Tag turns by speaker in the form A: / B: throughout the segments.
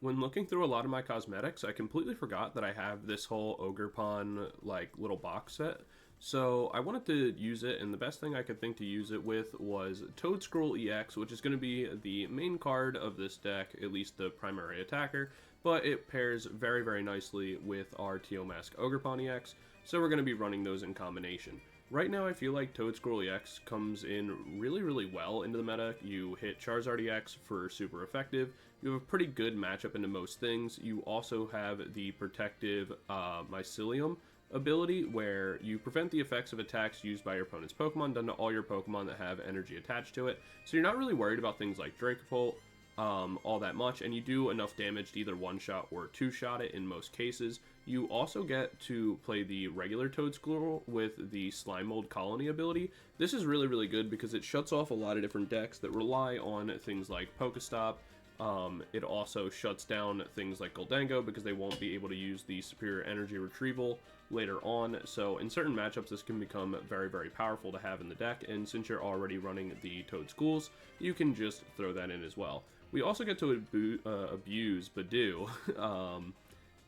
A: When looking through a lot of my cosmetics, I completely forgot that I have this whole Ogerpon like little box set. So I wanted to use it, and the best thing I could think to use it with was Toedscruel EX, which is going to be the main card of this deck, at least the primary attacker, but it pairs very, very nicely with our Teal Mask Ogerpon EX, so we're going to be running those in combination. Right now, I feel like Toedscruel EX comes in really, really well into the meta. You hit Charizard EX for super effective. You have a pretty good matchup into most things. You also have the protective Mycelium ability, where you prevent the effects of attacks used by your opponent's Pokemon done to all your Pokemon that have energy attached to it. So you're not really worried about things like Dracopult all that much, and you do enough damage to either one-shot or two-shot it in most cases. You also get to play the regular Toedscruel with the Slime Mold Colony ability. This is really, really good because it shuts off a lot of different decks that rely on things like Pokestop. It also shuts down things like Gholdengo because they won't be able to use the superior energy retrieval later on. So in certain matchups, this can become very, very powerful to have in the deck, and since you're already running the Toedschools, you can just throw that in as well. We also get to abuse Budew,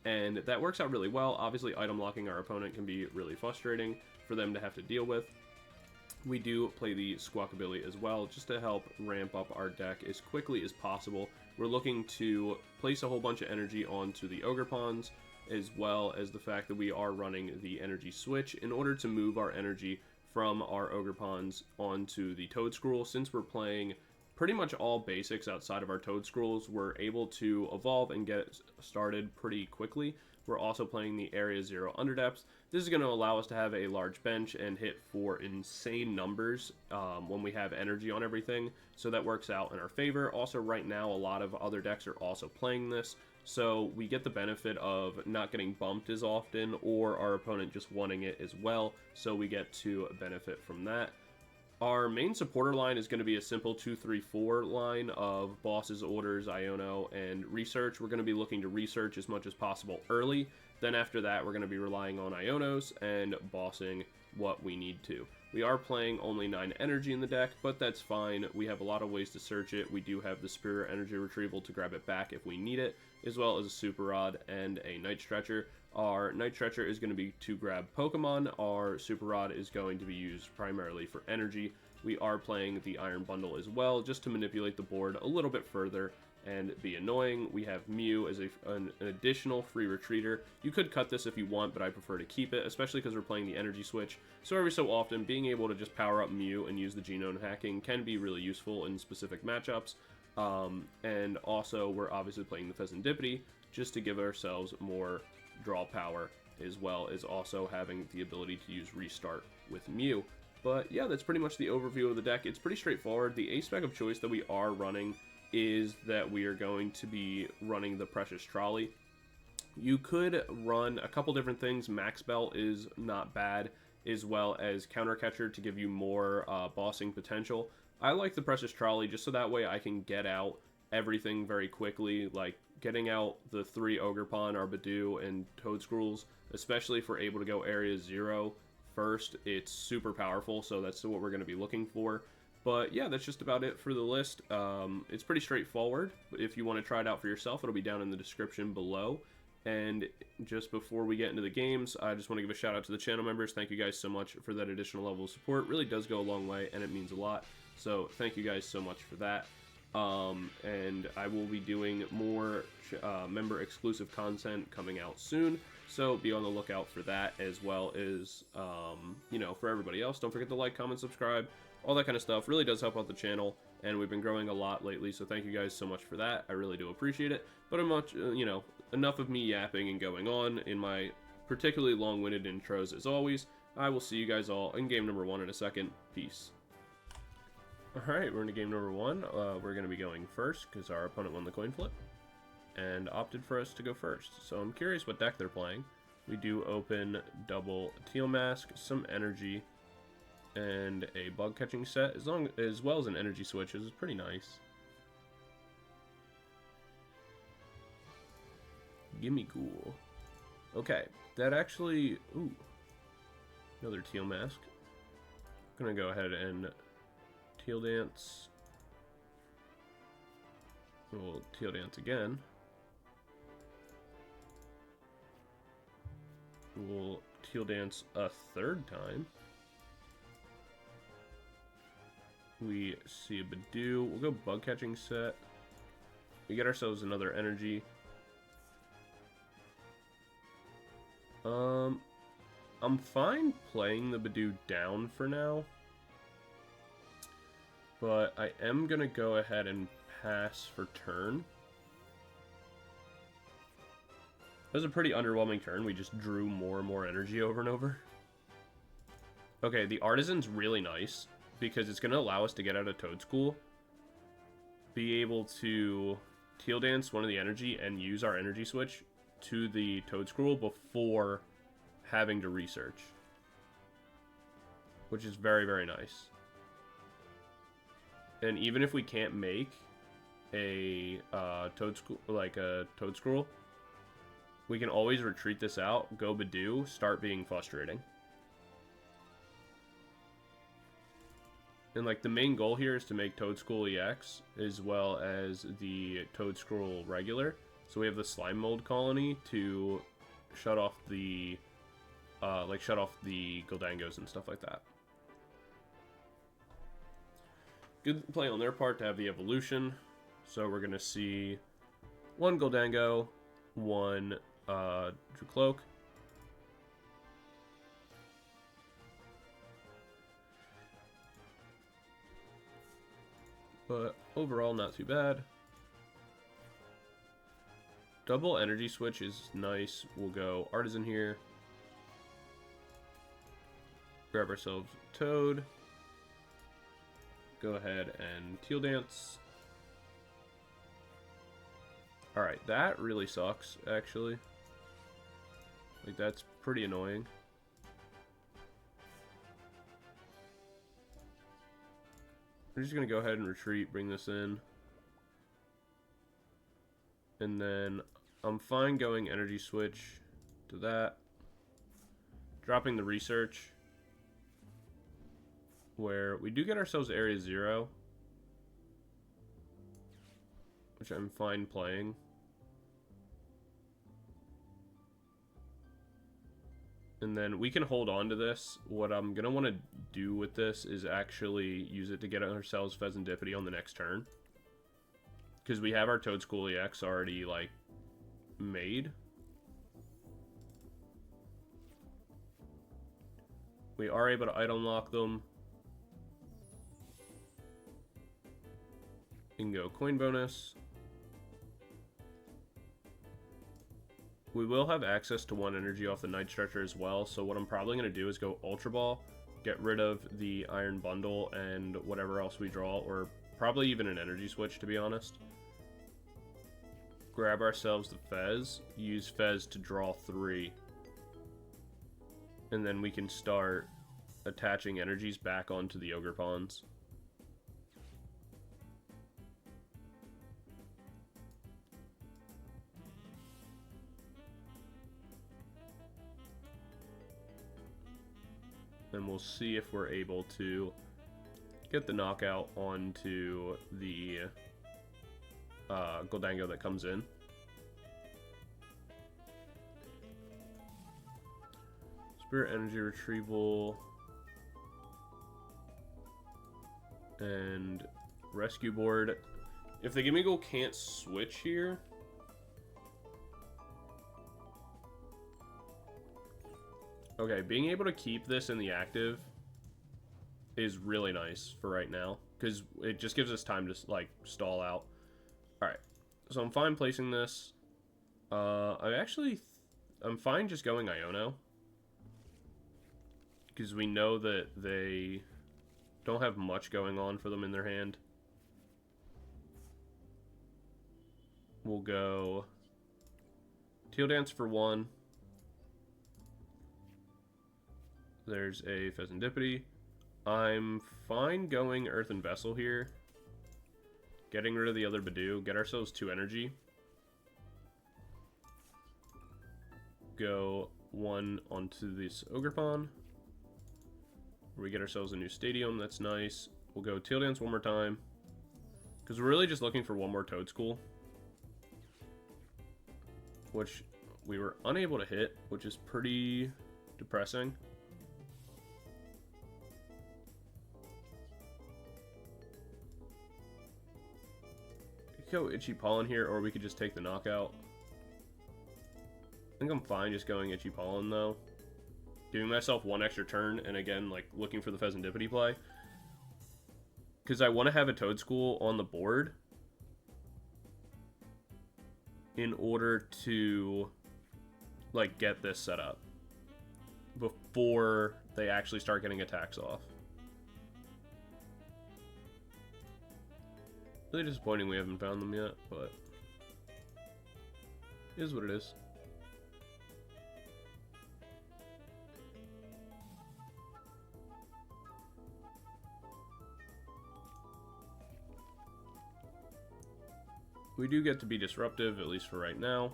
A: and that works out really well. Obviously, item locking our opponent can be really frustrating for them to have to deal with. We do play the Squawkabilly as well, just to help ramp up our deck as quickly as possible. We're looking to place a whole bunch of energy onto the Ogerpons, as well as the fact that we are running the Energy Switch in order to move our energy from our Ogerpons onto the Toedscruel. Since we're playing pretty much all basics outside of our Toedscruels, we're able to evolve and get started pretty quickly. We're also playing the Area 0 Underdepths. This is going to allow us to have a large bench and hit for insane numbers when we have energy on everything, so that works out in our favor. Also, right now, a lot of other decks are also playing this, so we get the benefit of not getting bumped as often, or our opponent just wanting it as well, so we get to benefit from that. Our main supporter line is going to be a simple 2-3-4 line of bosses, orders, Iono, and research. We're going to be looking to research as much as possible early. Then after that, we're going to be relying on Ionos and bossing what we need to. We are playing only 9 energy in the deck, but that's fine. We have a lot of ways to search it. We do have the superior energy retrieval to grab it back if we need it, as well as a Super Rod and a Night Stretcher. Our Night Stretcher is going to be to grab Pokemon. Our Super Rod is going to be used primarily for energy. We are playing the Iron Bundle as well, just to manipulate the board a little bit further and be annoying. We have Mew as an additional free retreater. You could cut this if you want, but I prefer to keep it, especially because we're playing the Energy Switch. So every so often, being able to just power up Mew and use the genome hacking can be really useful in specific matchups. And also, we're obviously playing the Fezandipiti just to give ourselves more draw power, as well as also having the ability to use Restart with Mew. But yeah, that's pretty much the overview of the deck. It's pretty straightforward. The ace spec of choice that we are running is that we are going to be running the Precious Trolley. You could run a couple different things. Max Belt is not bad, as well as Counter Catcher to give you more bossing potential. I like the Precious Trolley just so that way I can get out everything very quickly, like getting out the 3 Ogerpon, our Budew, and Toedscruels, especially if we're able to go Area 0 first. It's super powerful, so that's what we're going to be looking for. But yeah, that's just about it for the list. It's pretty straightforward. If you want to try it out for yourself, it'll be down in the description below. And just before we get into the games, I just want to give a shout out to the channel members. Thank you guys so much for that additional level of support. It really does go a long way, and it means a lot. So thank you guys so much for that. And I will be doing more member exclusive content coming out soon, so be on the lookout for that, as well as you know, for everybody else, don't forget to like, comment, subscribe, all that kind of stuff. Really does help out the channel, and we've been growing a lot lately, so thank you guys so much for that. I really do appreciate it. But I'm much you know, enough of me yapping and going on in my particularly long-winded intros. As always, I will see you guys all in game number 1 in a second. Peace. Alright, we're into game number 1. We're going to be going first because our opponent won the coin flip and opted for us to go first. So I'm curious what deck they're playing. We do open double Teal Mask, some energy, and a Bug Catching Set, as well as an Energy Switch, which is pretty nice. Gimme cool. Okay, that actually... Ooh. Another Teal Mask. I'm going to go ahead and Teal Dance. We'll Teal Dance again. We'll Teal Dance a third time. We see a Budew. We'll go Bug Catching Set. We get ourselves another energy. I'm fine playing the Budew down for now. But I am going to go ahead and pass for turn. That was a pretty underwhelming turn. We just drew more and more energy over and over. Okay, the Artisan's really nice because it's going to allow us to get out of Toedscool, be able to Teal Dance one of the energy, and use our Energy Switch to the Toedscruel before having to research. Which is very, very nice. And even if we can't make a Toedscruel, we can always retreat this out, go Budew, start being frustrating. And like the main goal here is to make Toedscool EX as well as the Toedscruel regular. So we have the slime mold colony to shut off the Gholdengos and stuff like that. Good play on their part to have the evolution. So we're gonna see one Gholdengo, one Cloak. But overall, not too bad. Double Energy Switch is nice. We'll go Artisan here. Grab ourselves Toad. Go ahead and Teal Dance. Alright, that really sucks, actually. Like, that's pretty annoying. We're just going to go ahead and retreat, bring this in. And then I'm fine going Energy Switch to that. Dropping the Research, where we do get ourselves Area 0, which I'm fine playing. And then we can hold on to this. What I'm going to want to do with this is actually use it to get ourselves Fezandipiti on the next turn. Because we have our Toedscool EX already, like, made. We are able to item lock them. You can go coin bonus. We will have access to one energy off the Night Stretcher as well, so what I'm probably going to do is go Ultra Ball, get rid of the Iron Bundle and whatever else we draw, or probably even an Energy Switch, to be honest. Grab ourselves the Fez, use Fez to draw 3, and then we can start attaching energies back onto the Ogerpons. And we'll see if we're able to get the knockout onto the Gholdengo that comes in. Spirit Energy Retrieval and Rescue Board. If the Gimme Goal can't switch here, okay, being able to keep this in the active is really nice for right now, because it just gives us time to, like, stall out. Alright, so I'm fine placing this. I'm fine just going Iono, because we know that they don't have much going on for them in their hand. We'll go Teal Dance for 1. There's a Fezandipiti. I'm fine going Earthen Vessel here. Getting rid of the other Budew. Get ourselves 2 energy. Go 1 onto this Ogerpon. We get ourselves a new stadium. That's nice. We'll go Teal Dance one more time, because we're really just looking for one more Toedscool, which we were unable to hit, which is pretty depressing. We could go Itchy Pollen here, or we could just take the knockout. I think I'm fine just going Itchy Pollen, though. Giving myself one extra turn, and again, like, looking for the Fezandipiti play. Because I want to have a Toedscool on the board in order to, like, get this set up before they actually start getting attacks off. Really disappointing we haven't found them yet, but it is what it is. We do get to be disruptive, at least for right now.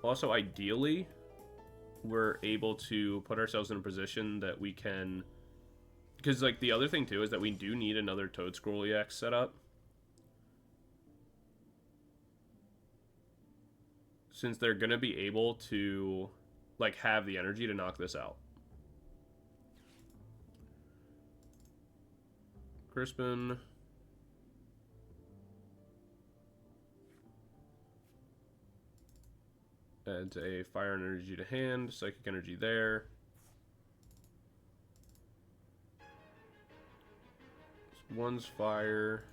A: Also, ideally, we're able to put ourselves in a position that we can... Because, like, the other thing, too, is that we do need another Toedscruel EX set up. Since they're going to be able to, like, have the energy to knock this out. Crispin. Adds a fire energy to hand, psychic energy there. One's fire.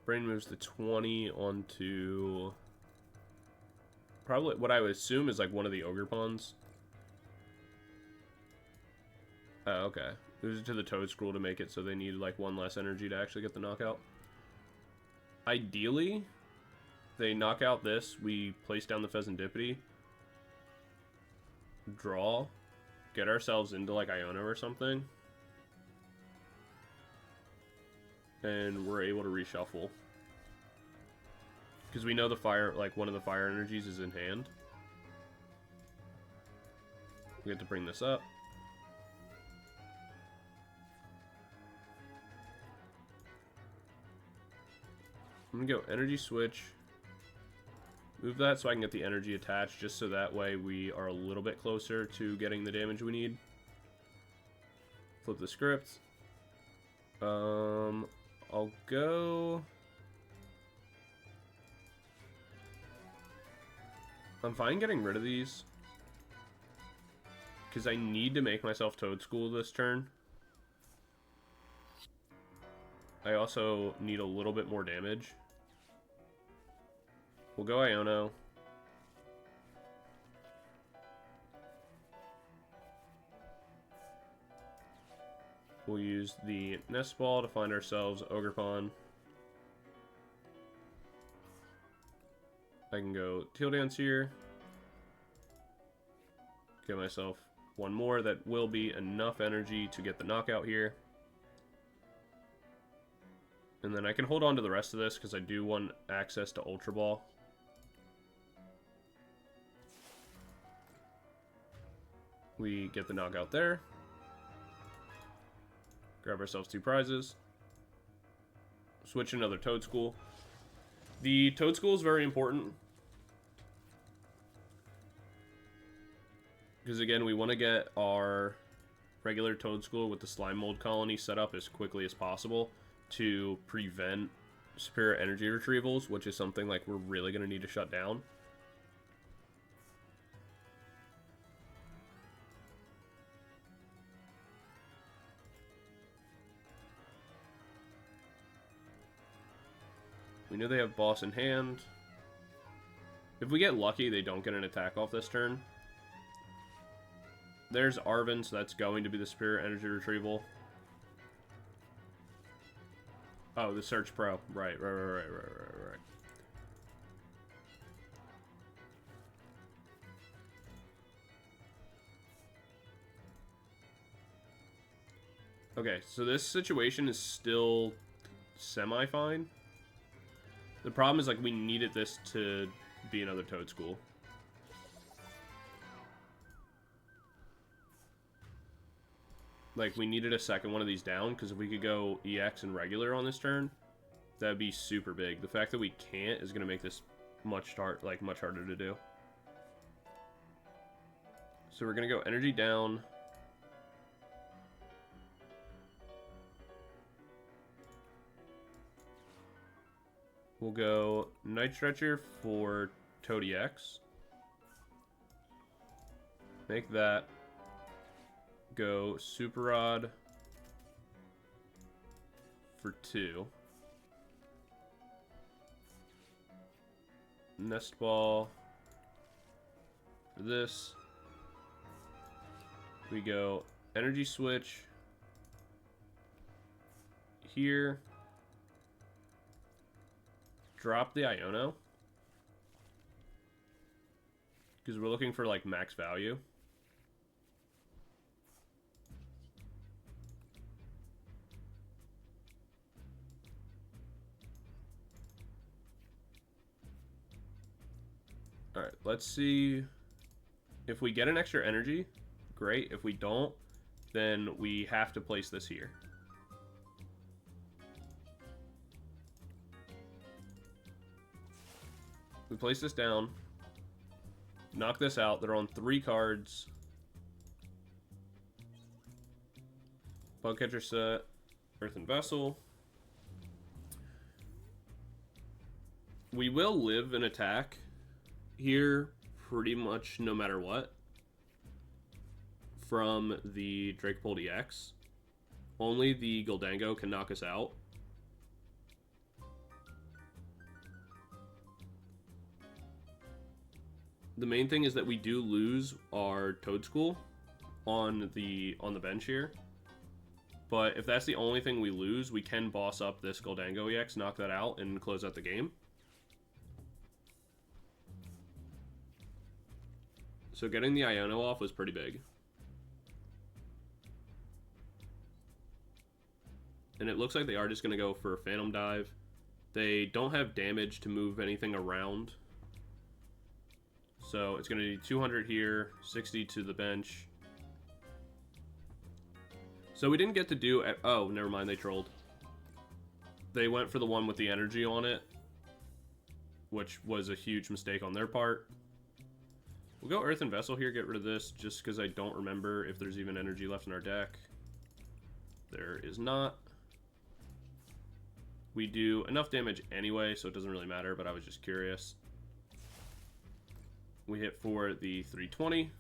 A: Brain moves the 20 onto probably what I would assume is like one of the Ogerpons. Oh, okay. It was to the Toedscruel to make it so they needed like one less energy to actually get the knockout. Ideally, they knock out this, we place down the Fezandipiti, draw, get ourselves into like Iono or something, and we're able to reshuffle. Because we know the fire, like one of the fire energies is in hand. We get to bring this up. I'm gonna go Energy Switch. Move that so I can get the energy attached, just so that way we are a little bit closer to getting the damage we need. Flip the script. I'll go... I'm fine getting rid of these, because I need to make myself Toedscool this turn. I also need a little bit more damage. We'll go Iono. We'll use the Nest Ball to find ourselves Ogerpon. I can go Teal Dance here. Get myself one more that will be enough energy to get the knockout here. And then I can hold on to the rest of this because I do want access to Ultra Ball. We get the knockout there. Grab ourselves 2 prizes. Switch another Toedscool. The Toedscool is very important. Because again, we want to get our regular Toedscool with the slime mold colony set up as quickly as possible to prevent Superior Energy Retrievals, which is something like we're really going to need to shut down. We know they have boss in hand. If we get lucky, they don't get an attack off this turn. There's Arven, so that's going to be the Superior Energy Retrieval. Oh, the Search Pro. Right. Okay, so this situation is still semi-fine. The problem is, like, we needed this to be another Toedscool. Like, we needed a second one of these down, because if we could go EX and regular on this turn, that'd be super big. The fact that we can't is going to make this much harder to do. So we're going to go energy down. We'll go Night Stretcher for Toad EX. Make that. Go Super Rod for 2. Nest Ball for this. We go Energy Switch here. Drop the Iono, because we're looking for like max value. Alright, let's see if we get an extra energy. Great. If we don't, then we have to place this here. We place this down. Knock this out. They're on 3 cards. Bug Catcher Set, Earthen Vessel. We will live an attack here pretty much no matter what from the Dragapult EX. Only the Gholdengo can knock us out. The main thing is that we do lose our Toedscool on the bench here. But if that's the only thing we lose, we can boss up this Gholdengo EX, knock that out, and close out the game. So getting the Iono off was pretty big. And it looks like they are just going to go for a Phantom Dive. They don't have damage to move anything around. So it's going to be 200 here, 60 to the bench. So we didn't get to do... Oh, never mind, they trolled. They went for the one with the energy on it, which was a huge mistake on their part. We'll go Earthen Vessel here, get rid of this, just because I don't remember if there's even energy left in our deck. There is not. We do enough damage anyway, so it doesn't really matter, but I was just curious. We hit for the 320.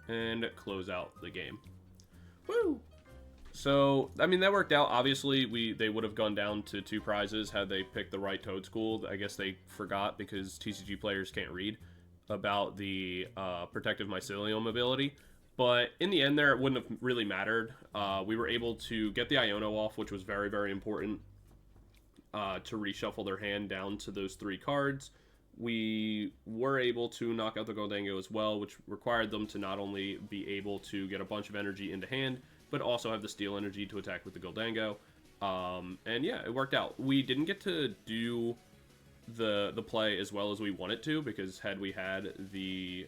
A: And close out the game. Woo! So, I mean, that worked out. Obviously, they would have gone down to 2 prizes had they picked the right Toedscool. I guess they forgot, because TCG players can't read, about the Protective Mycelium ability. But in the end there, it wouldn't have really mattered. We were able to get the Iono off, which was very, very important, to reshuffle their hand down to those 3 cards. We were able to knock out the Gholdengo as well, which required them to not only be able to get a bunch of energy into hand, but also have the steel energy to attack with the Gholdengo. And yeah, it worked out. We didn't get to do the play as well as we wanted to, because had we had the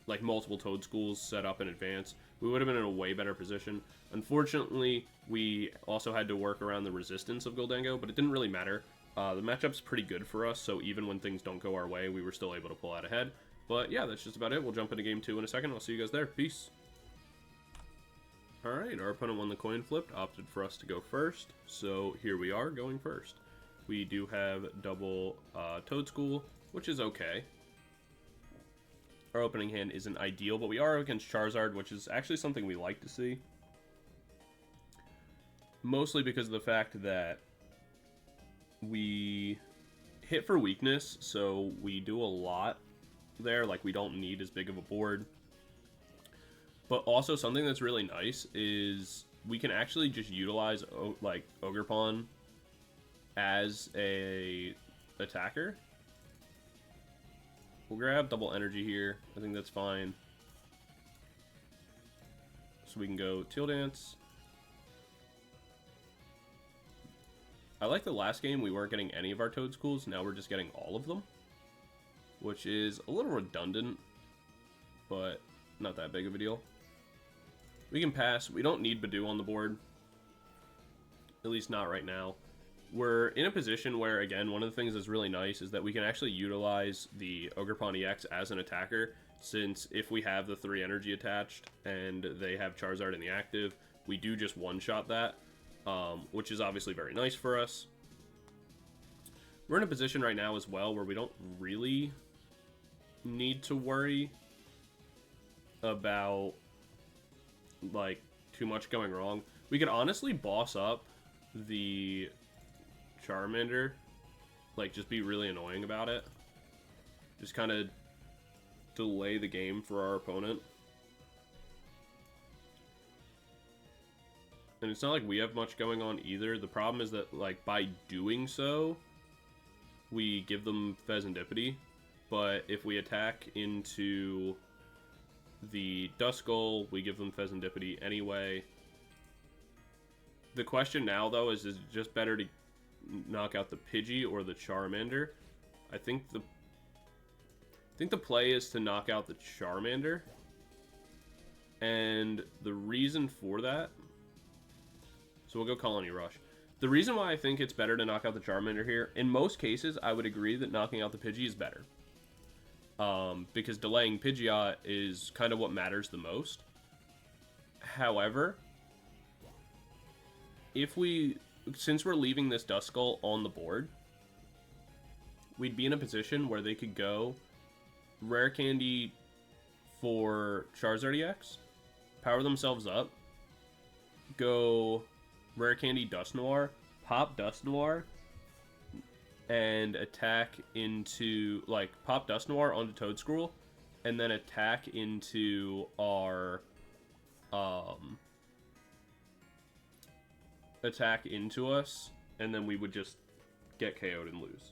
A: like multiple Toedschools set up in advance, we would have been in a way better position. Unfortunately, we also had to work around the resistance of Gholdengo, but it didn't really matter. The matchup's pretty good for us, so even when things don't go our way, we were still able to pull out ahead. But yeah, that's just about it. We'll jump into game 2 in a second. I'll see you guys there. Peace. Alright, our opponent won the coin flip, opted for us to go first, so here we are going first. We do have double Toedscool, which is okay. Our opening hand isn't ideal, but we are against Charizard, which is actually something we like to see. Mostly because of the fact that we hit for weakness, so we do a lot there. Like, we don't need as big of a board. But also, something that's really nice is we can actually just utilize, like, Ogerpon as a attacker. We'll grab double energy here. I think that's fine. So we can go Teal Dance. I like the last game we weren't getting any of our Toedschools. Now we're just getting all of them, which is a little redundant, but not that big of a deal. We can pass. We don't need Budew on the board. At least not right now. We're in a position where, again, one of the things that's really nice is that we can actually utilize the Ogerpon EX as an attacker, since if we have the 3 energy attached and they have Charizard in the active, we do just one-shot that, which is obviously very nice for us. We're in a position right now as well where we don't really need to worry about, like, too much going wrong. We could honestly boss up the Charmander, like, just be really annoying about it. Just kind of delay the game for our opponent. And it's not like we have much going on either. The problem is that, like, by doing so, we give them Fezandipiti. But if we attack into the Duskull, we give them Fezandipiti anyway. The question now, though, is it just better to knock out the Pidgey or the Charmander? I think the play is to knock out the Charmander. And the reason for that... So we'll go Colony Rush. The reason why I think it's better to knock out the Charmander here, in most cases, I would agree that knocking out the Pidgey is better. Because delaying Pidgeot is kind of what matters the most. However, since we're leaving this Duskull on the board, we'd be in a position where they could go Rare Candy for Charizard EX, power themselves up, go Rare Candy Dusknoir, pop Dusknoir, and attack into, like, pop Dusknoir onto Toedscruel, and then attack into our, attack into us, and then we would just get KO'd and lose.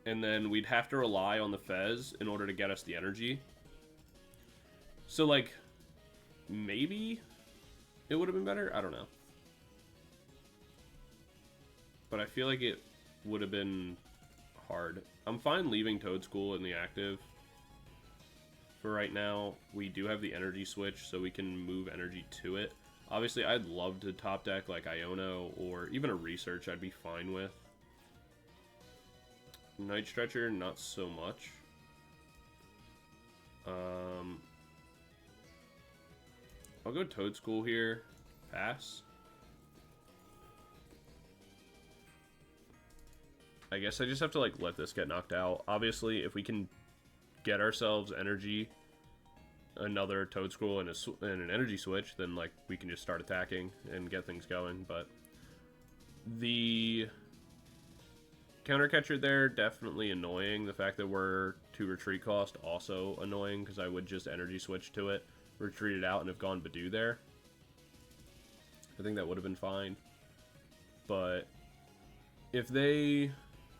A: And then we'd have to rely on the Fez in order to get us the energy. So, like, maybe it would have been better? I don't know. But I feel like it would have been hard. I'm fine leaving Toedscool in the active. For right now, we do have the energy switch, so we can move energy to it. Obviously, I'd love to top deck like Iono or even a research I'd be fine with. Night Stretcher, not so much. I'll go Toedscool here. Pass. I guess I just have to, like, let this get knocked out. Obviously, if we can get ourselves energy, another Toedscruel and an energy switch, then, like, we can just start attacking and get things going. But the counter catcher there, definitely annoying. The fact that we're 2 retreat cost, also annoying, because I would just energy switch to it, retreat it out, and have gone Budew there. I think that would have been fine. But if they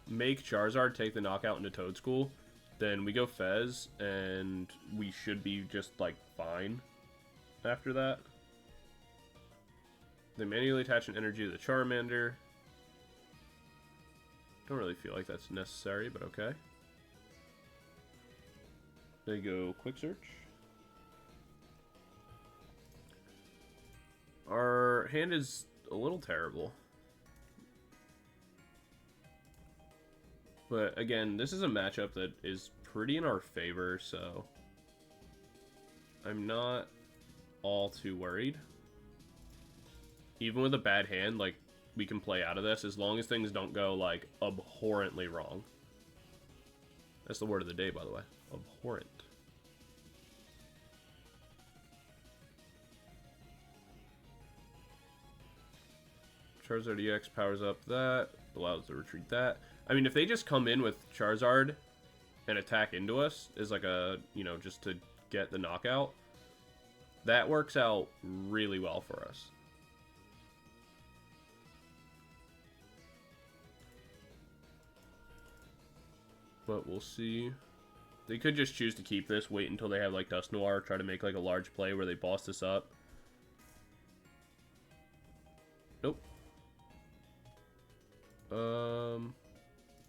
A: make Charizard take the knockout into Toedscool, then we go Fez, and we should be just, like, fine after that. They manually attach an energy to the Charmander. Don't really feel like that's necessary, but okay. They go Quick Search. Our hand is a little terrible. But again, this is a matchup that is pretty in our favor, so I'm not all too worried. Even with a bad hand, like, we can play out of this as long as things don't go, like, abhorrently wrong. That's the word of the day, by the way. Abhorrent. Charizard EX powers up that, allows to retreat that. I mean, if they just come in with Charizard and attack into us is like a, you know, just to get the knockout, that works out really well for us. But we'll see. They could just choose to keep this, wait until they have, like, Dusknoir, try to make, like, a large play where they boss this up. Nope. I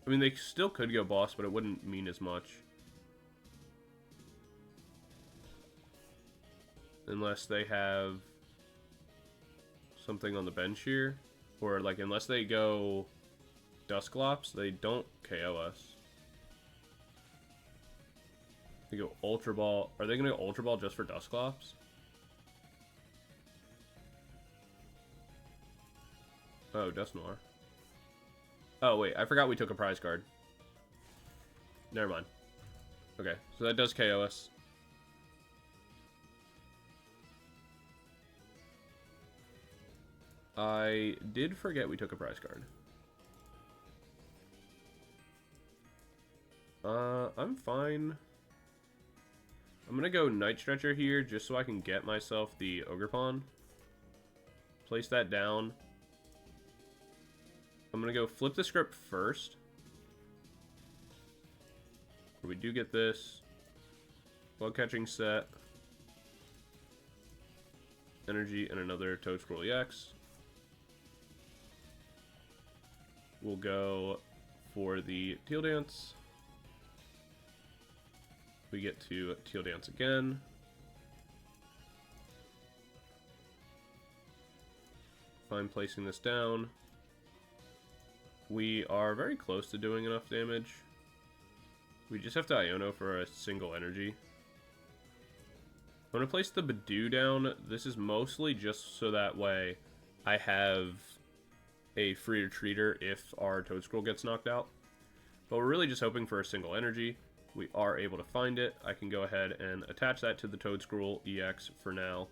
A: mean, they still could go boss, but it wouldn't mean as much. Unless they have something on the bench here. Or, like, unless they go Dusclops, they don't KO us. They go Ultra Ball. Are they going to go Ultra Ball just for Dusclops? Oh, Dusknoir. Oh, wait. I forgot we took a prize card. Never mind. Okay, so that does KO us. I did forget we took a prize card. I'm fine. I'm gonna go Night Stretcher here just so I can get myself the Ogerpon. Place that down. I'm gonna go flip the script first. We do get this. Bug Catching Set. Energy and another Toedscruel EX. We'll go for the Teal Dance. We get to Teal Dance again. Fine placing this down. We are very close to doing enough damage. We just have to Iono for a single energy. I'm going to place the Budew down. This is mostly just so that way I have a free retreater if our Toedscruel gets knocked out. But we're really just hoping for a single energy. We are able to find it. I can go ahead and attach that to the Toedscruel EX for now,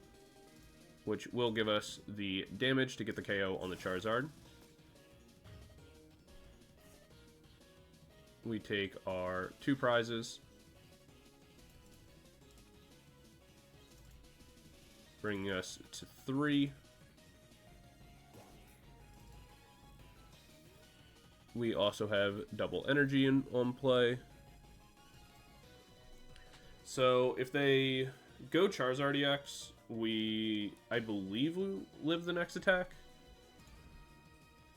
A: which will give us the damage to get the KO on the Charizard. We take our 2 prizes, bringing us to 3. We also have double energy on play. So if they go Charizard EX, I believe we live the next attack.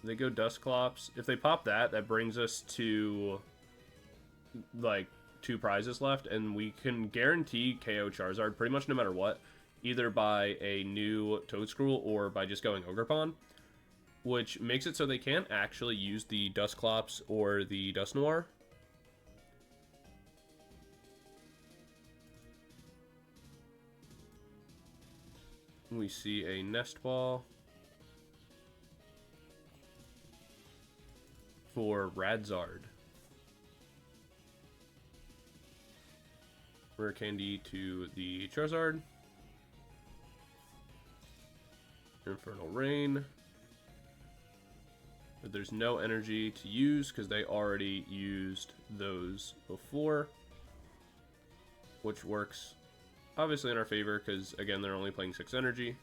A: They go Dusclops. If they pop that, that brings us to like 2 prizes left, and we can guarantee KO Charizard pretty much no matter what, either by a new Toedscruel or by just going Ogerpon, which makes it so they can't actually use the Dusclops or the Dusknoir. We see a Nest Ball for Radzard. Rare Candy to the Charizard. Infernal Rain. But there's no energy to use because they already used those before, which works obviously in our favor because, again, they're only playing 6 energy.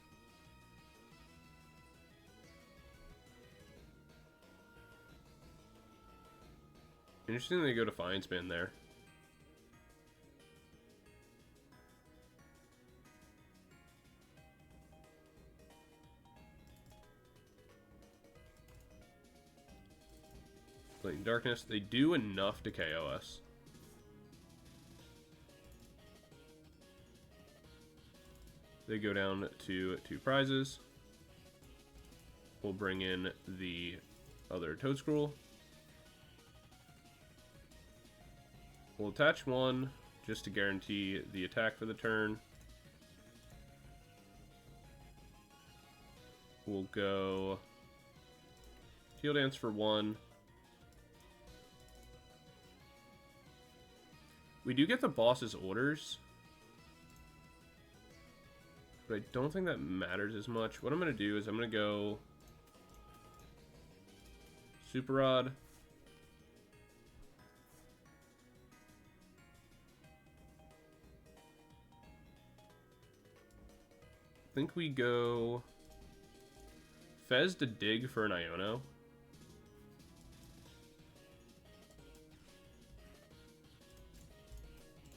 A: Interesting they go Defiance Band there. Blatant Darkness. They do enough to KO us. They go down to 2 prizes. We'll bring in the other Toedscruel. We'll attach 1 just to guarantee the attack for the turn. We'll go Teal Dance for 1. We do get the boss's orders, but I don't think that matters as much. What I'm going to do is I'm going to go Super Rod. I think we go Fez to dig for an Iono.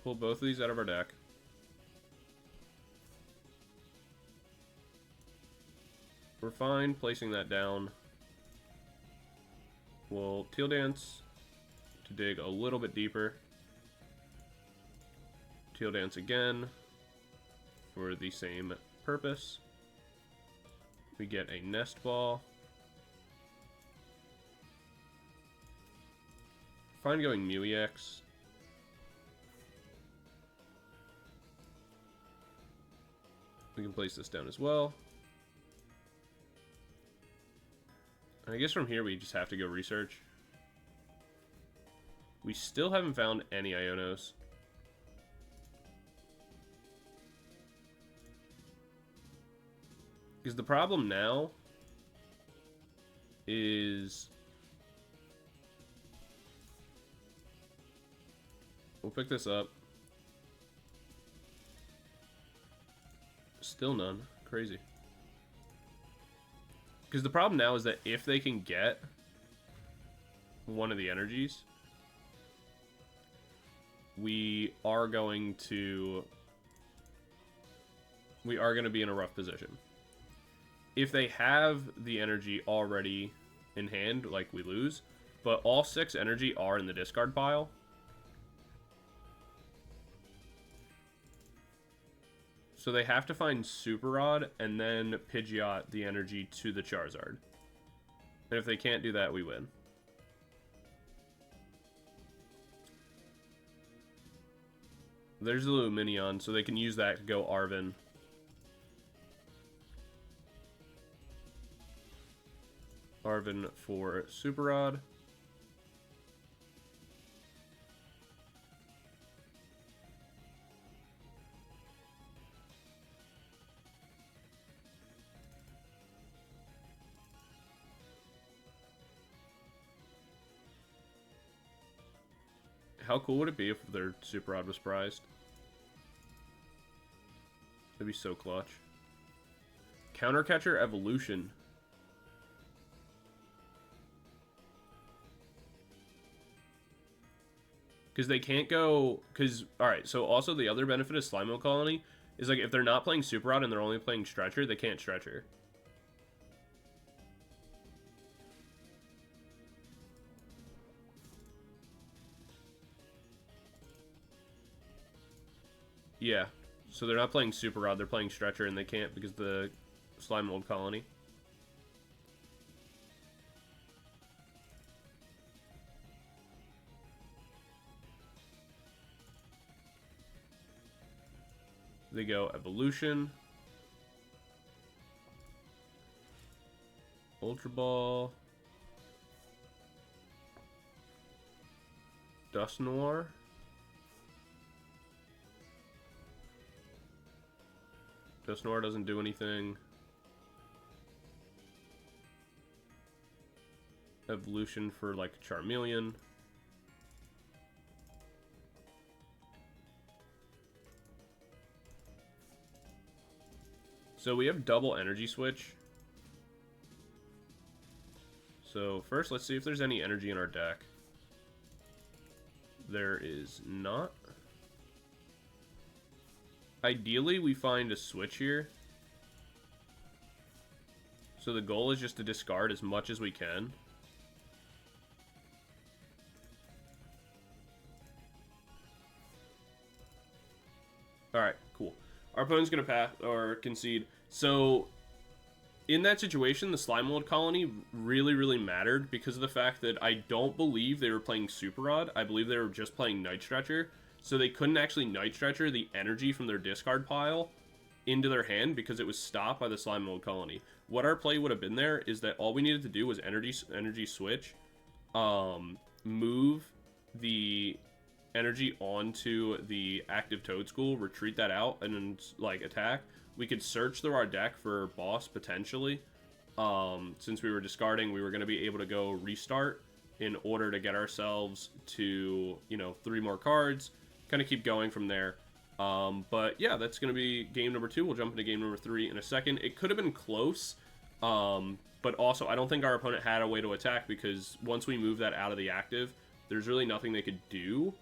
A: Pull both of these out of our deck. We're fine placing that down. We'll Teal Dance to dig a little bit deeper. Teal Dance again for the same purpose. We get a Nest Ball. Fine going Mew EX. We can place this down as well. And I guess from here we just have to go research. We still haven't found any Ionos. Because the problem now is... We'll pick this up. Still none. Crazy. Because the problem now is that if they can get one of the energies, we are going to be in a rough position. If they have the energy already in hand, like, we lose. But all 6 energy are in the discard pile. So they have to find Super Rod and then Pidgeot the energy to the Charizard. And if they can't do that, we win. There's the Luminion, so they can use that to go Arven. Arven for Super Rod. How cool would it be if their Super Rod was prized? That'd be so clutch. Counter Catcher Evolution. Because they can't go... Because, alright, so also the other benefit of Slimo Colony is, like, if they're not playing Super Rod and they're only playing Stretcher, they can't Stretcher. Yeah, so they're not playing Super Rod, they're playing Stretcher, and they can't because the Slime Mold Colony. They go Evolution. Ultra Ball. Dusknoir. Dusknoir doesn't do anything. Evolution for, like, Charmeleon. So we have double Energy Switch. So first, let's see if there's any energy in our deck. There is not. Ideally, we find a switch here. So the goal is just to discard as much as we can. Alright, cool. Our opponent's going to pass or concede. So, in that situation, the Slime Mold Colony really, really mattered because of the fact that I don't believe they were playing Super Rod. I believe they were just playing Night Stretcher. So they couldn't actually Night Stretcher the energy from their discard pile into their hand because it was stopped by the Slime Mold Colony. What our play would have been there is that all we needed to do was energy switch, move the energy onto the active Toedscool, retreat that out, and then, like, attack. We could search through our deck for boss, potentially. Since we were discarding, we were going to be able to go restart in order to get ourselves to, you know, 3 more cards. Kind of keep going from there. But yeah, that's going to be game number 2. We'll jump into game number 3 in a second. It could have been close, but also I don't think our opponent had a way to attack because once we move that out of the active, there's really nothing they could do,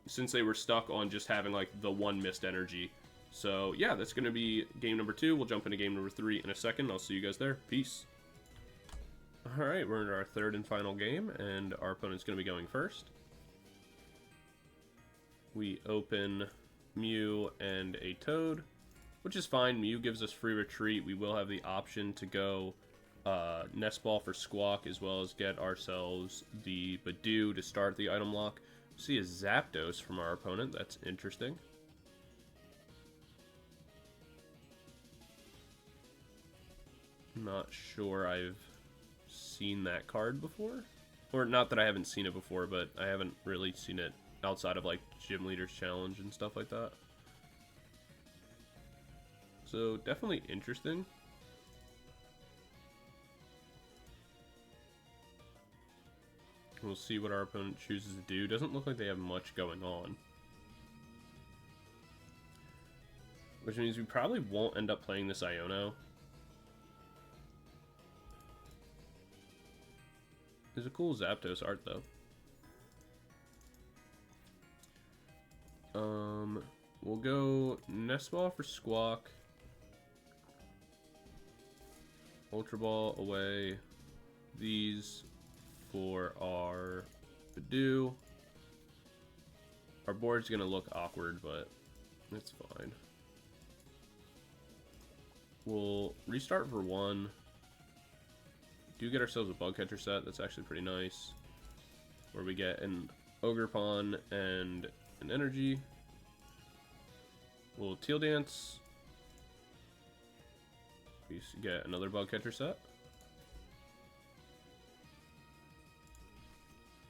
A: since they were stuck on just having, like, the 1 missed energy. So yeah, that's going to be game number 2. We'll jump into game number 3 in a second. I'll see you guys there. Peace. Alright, we're in our 3rd and final game, and our opponent's going to be going first. We open Mew, and a Toad, which is fine. Mew gives us free retreat. We will have the option to go Nest Ball for Squawk, as well as get ourselves the Budew to start the item lock. See a Zapdos from our opponent. That's interesting. Not sure I've seen that card before. Or not that I haven't seen it before, but I haven't really seen it outside of like Gym Leaders Challenge and stuff like that. So definitely interesting. We'll see what our opponent chooses to do. Doesn't look like they have much going on. Which means we probably won't end up playing this Iono. There's a cool Zapdos art, though. We'll go Nest Ball for Squawk. Ultra Ball away. These for our Budew. Our board's gonna look awkward, but it's fine. We'll restart for 1. Do get ourselves a Bug Catcher set. That's actually pretty nice. Where we get an Ogerpon and an Energy. We'll Teal Dance. We get another Bug Catcher set.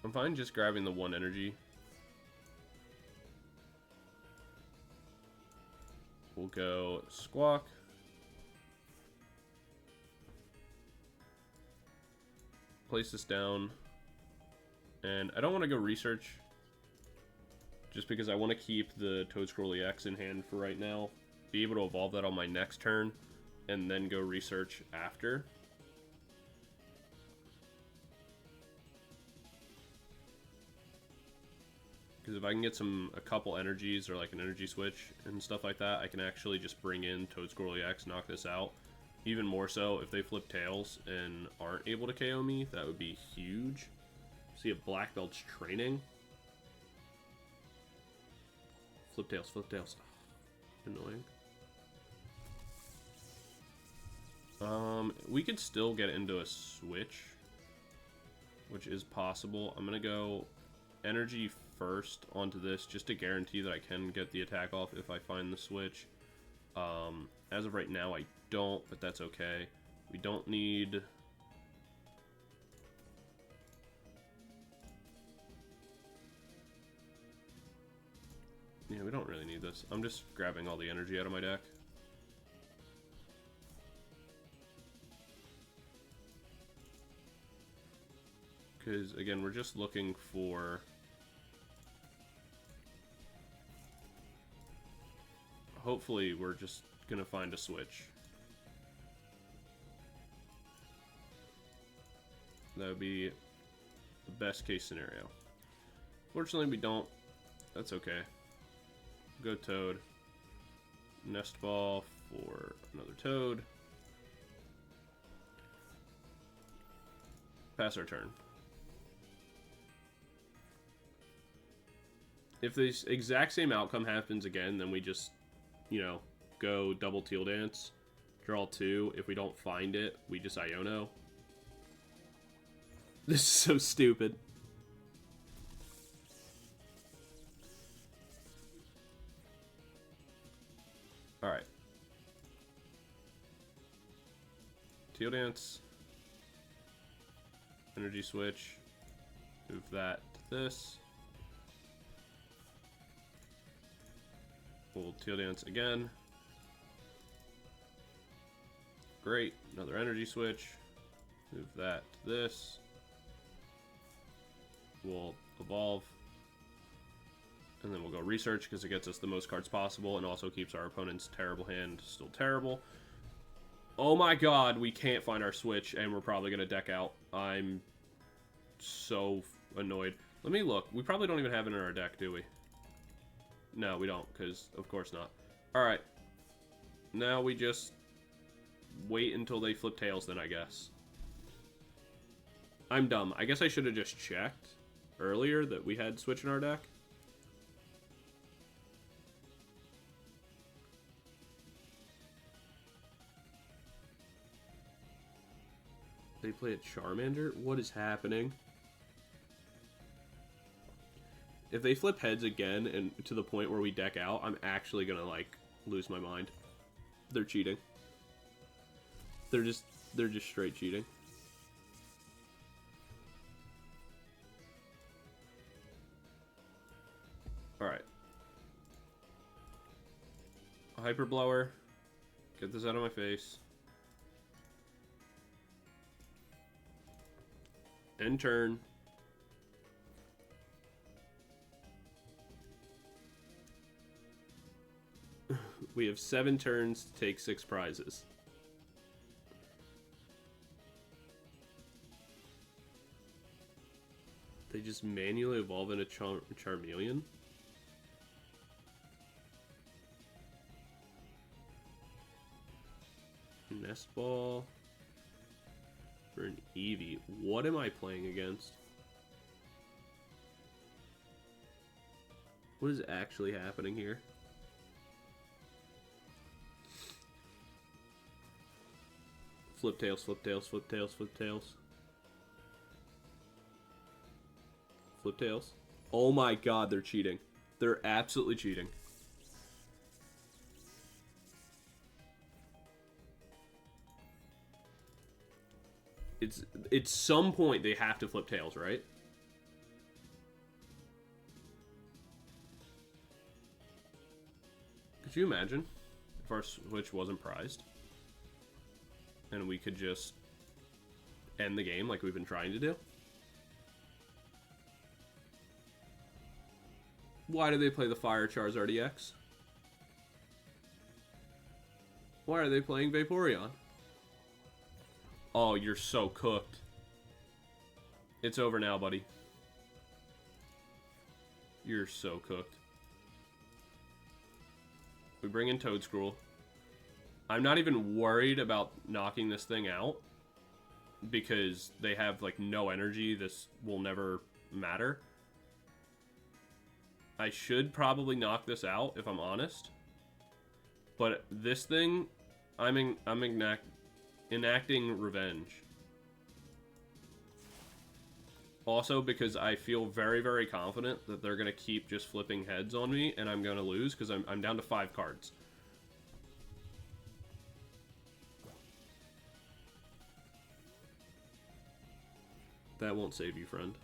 A: I'm fine just grabbing the 1 Energy. We'll go Squawk. Place this down. And I don't want to go Research. Just because I want to keep the Toedscruel EX in hand for right now. Be able to evolve that on my next turn. And then go Research after. Because if I can get a couple energies or like an Energy Switch and stuff like that, I can actually just bring in Toedscruel EX, knock this out. Even more so, if they flip tails and aren't able to KO me, that would be huge. See a Black Belt's training. Flip tails, flip tails. Annoying. We could still get into a switch, which is possible. I'm gonna go Energy first onto this, just to guarantee that I can get the attack off if I find the switch. As of right now, I don't, but that's okay. We don't need... Yeah, we don't really need this. I'm just grabbing all the energy out of my deck. Because, again, we're just looking for... Hopefully, we're just gonna find a switch. That would be the best case scenario. Fortunately, we don't. That's okay. Go Toad. Nest Ball for another Toad. Pass our turn. If the exact same outcome happens again, then we just, you know, go double Teal Dance. Draw 2. If we don't find it, we just Iono. This is so stupid. Alright. Teal Dance. Energy Switch. Move that to this. We'll Teal Dance again. Great. Another Energy Switch. Move that to this. We'll evolve. And then we'll go Research because it gets us the most cards possible and also keeps our opponent's terrible hand still terrible. Oh my god, we can't find our switch and we're probably going to deck out. I'm so annoyed. Let me look. We probably don't even have it in our deck, do we? No, we don't, because of course not. Alright. Now we just wait until they flip tails then, I guess. I'm dumb. I guess I should have just checked earlier that we had switch in our deck. They play a Charmander? What is happening? If they flip heads again and to the point where we deck out, I'm actually gonna, like, lose my mind. They're cheating. They're just straight cheating. Alright. Hyper Blower. Get this out of my face. End turn. We have 7 turns to take 6 prizes. They just manually evolve into Charmeleon? Nest Ball for an Eevee. What am I playing against? What is actually happening here? Flip tails, flip tails, flip tails, flip tails. Flip tails. Oh my god, they're cheating. They're absolutely cheating. It's some point they have to flip tails, right? Could you imagine if our Switch wasn't prized? And we could just end the game like we've been trying to do? Why do they play the Fire Charizard EX? Why are they playing Vaporeon? Oh, you're so cooked. It's over now, buddy. You're so cooked. We bring in Toedscruel. I'm not even worried about knocking this thing out because they have, like, no energy. This will never matter. I should probably knock this out, if I'm honest. But this thing, I'm enacting revenge. Also, because I feel very, very confident that they're going to keep just flipping heads on me, and I'm going to lose because I'm down to 5 cards. That won't save you, friend.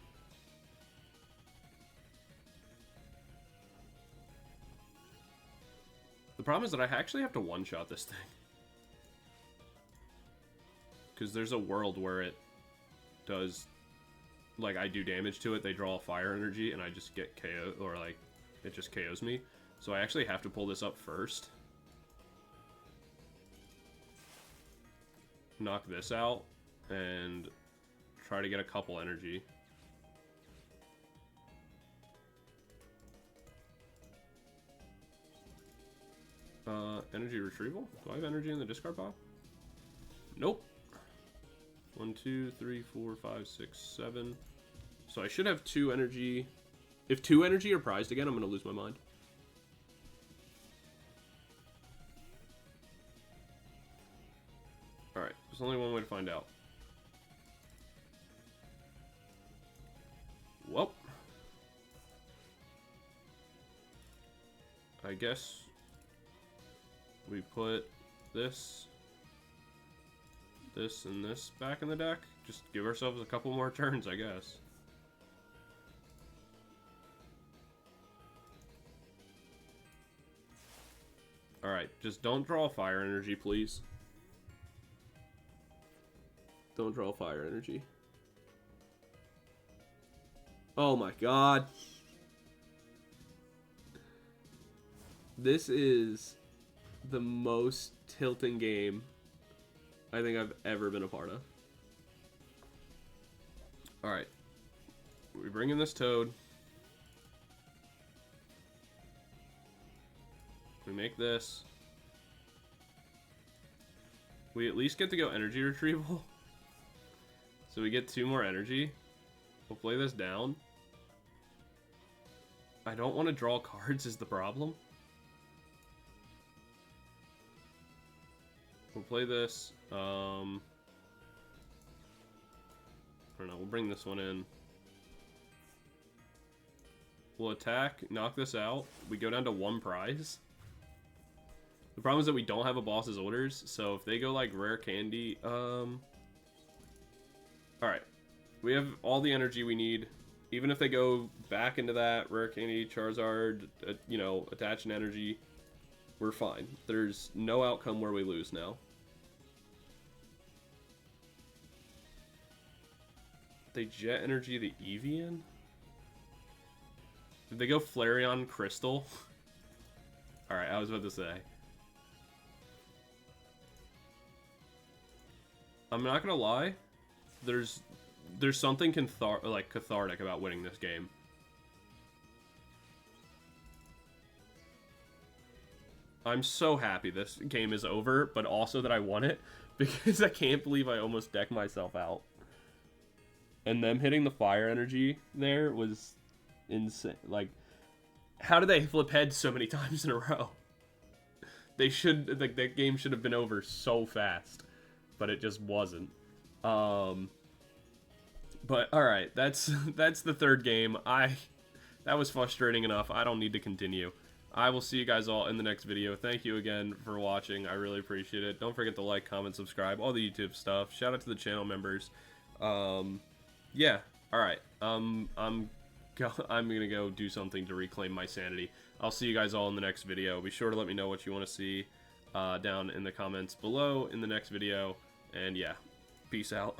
A: The problem is that I actually have to one-shot this thing. Because there's a world where it does, like, I do damage to it, they draw a fire energy, and I just get KO, or, like, it just KOs me. So I actually have to pull this up first. Knock this out, and try to get a couple energy. Energy Retrieval? Do I have energy in the discard pile? Nope. 1, 2, 3, 4, 5, 6, 7. So I should have 2 energy. If 2 energy are prized again, I'm going to lose my mind. Alright, there's only one way to find out. Well, I guess we put this, and this back in the deck. Just give ourselves a couple more turns, I guess. Alright, just don't draw fire energy, please. Don't draw fire energy. Oh my god. This is the most tilting game I think I've ever been a part of. Alright. We bring in this Toad. We make this. We at least get to go Energy Retrieval. So we get 2 more energy. We'll play this down. I don't want to draw cards is the problem. We'll play this. I don't know, we'll bring this one in. We'll attack, knock this out. We go down to 1 prize. The problem is that we don't have a boss's orders, so if they go like rare candy, alright. We have all the energy we need. Even if they go back into that rare candy, Charizard, you know, attach an energy, we're fine. There's no outcome where we lose now. They jet energy the Eevee. Did they go Flareon Crystal? Alright, I was about to say. I'm not gonna lie. There's something cathartic about winning this game. I'm so happy this game is over, but also that I won it, because I can't believe I almost decked myself out. And them hitting the fire energy there was insane. Like, how did they flip heads so many times in a row? They should, like, that game should have been over so fast, but it just wasn't. But alright, that's the third game. That was frustrating enough. I don't need to continue. I will see you guys all in the next video. Thank you again for watching. I really appreciate it. Don't forget to like, comment, subscribe, all the YouTube stuff. Shout out to the channel members. Yeah, alright. I'm gonna go do something to reclaim my sanity. I'll see you guys all in the next video. Be sure to let me know what you want to see down in the comments below in the next video. And yeah, peace out.